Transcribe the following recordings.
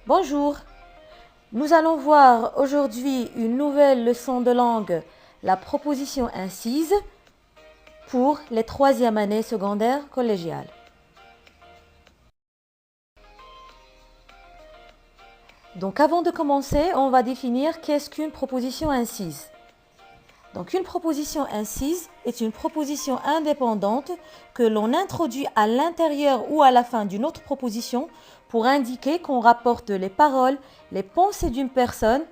Bonjour, nous allons voir aujourd'hui une nouvelle leçon de langue, la proposition incise pour les troisièmes années secondaires collégiales. Donc avant de commencer, on va définir qu'est-ce qu'une proposition incise. Donc une proposition incise est une proposition indépendante que l'on introduit à l'intérieur ou à la fin d'une autre proposition pour indiquer qu'on rapporte les paroles, les pensées d'une personne,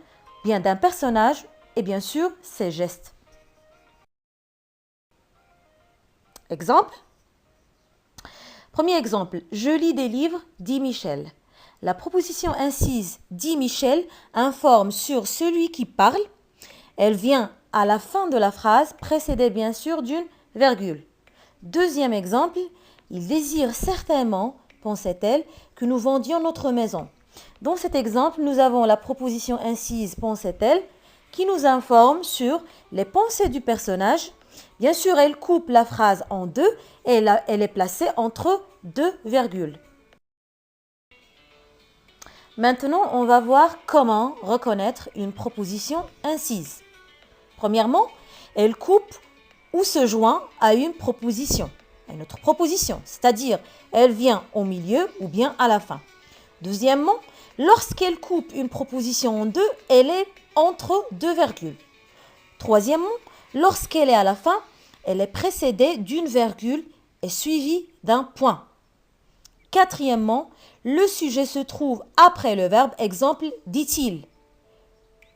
bien d'un personnage et bien sûr ses gestes. Exemple. Premier exemple, je lis des livres, dit Michel. La proposition incise dit Michel informe sur celui qui parle. Elle vient à la fin de la phrase, précédée bien sûr d'une virgule. Deuxième exemple, il désire certainement, pensait-elle, que nous vendions notre maison. Dans cet exemple, nous avons la proposition incise, pensait-elle, qui nous informe sur les pensées du personnage. Bien sûr, elle coupe la phrase en deux et elle est placée entre deux virgules. Maintenant, on va voir comment reconnaître une proposition incise. Premièrement, elle coupe ou se joint à une proposition, à une autre proposition, c'est-à-dire elle vient au milieu ou bien à la fin. Deuxièmement, lorsqu'elle coupe une proposition en deux, elle est entre deux virgules. Troisièmement, lorsqu'elle est à la fin, elle est précédée d'une virgule et suivie d'un point. Quatrièmement, le sujet se trouve après le verbe, exemple, dit-il.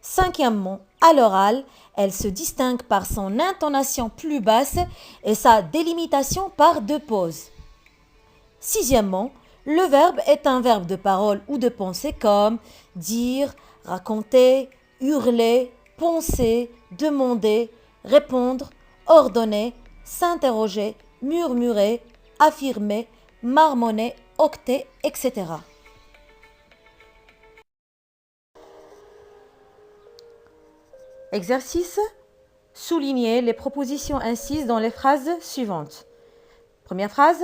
Cinquièmement, à l'oral, elle se distingue par son intonation plus basse et sa délimitation par deux pauses. Sixièmement, le verbe est un verbe de parole ou de pensée comme dire, raconter, hurler, penser, demander, répondre, ordonner, s'interroger, murmurer, affirmer, marmonner, octer, etc. Exercice. Soulignez les propositions incises dans les phrases suivantes. Première phrase.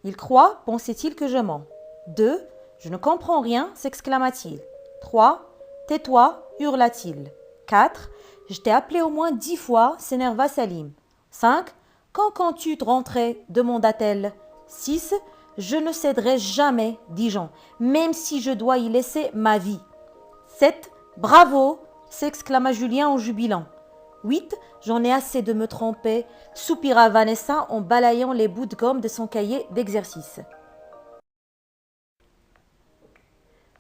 Il croit, pensait-il que je mens. 2. Je ne comprends rien, s'exclama-t-il. 3. Tais-toi, hurla-t-il. 4. Je t'ai appelé au moins 10 fois, s'énerva Salim. 5. Quand comptes-tu rentrer, demanda-t-elle. 6. Je ne céderai jamais, dit Jean, même si je dois y laisser ma vie. 7. Bravo, s'exclama Julien en jubilant. 8. J'en ai assez de me tromper, soupira Vanessa en balayant les bouts de gomme de son cahier d'exercice.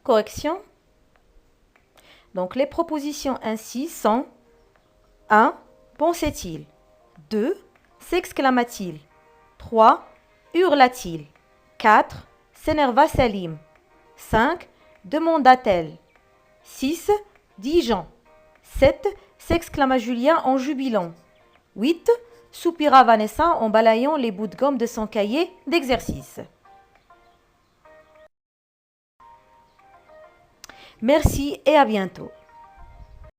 Correction. Donc les propositions ainsi sont 1. Pensait-il. 2. S'exclama-t-il. 3. Hurla-t-il. 4. S'énerva Salim. 5. Demanda-t-elle. 6. Dit Jean. 7. S'exclama Julien en jubilant. 8. Soupira Vanessa en balayant les bouts de gomme de son cahier d'exercice. Merci et à bientôt.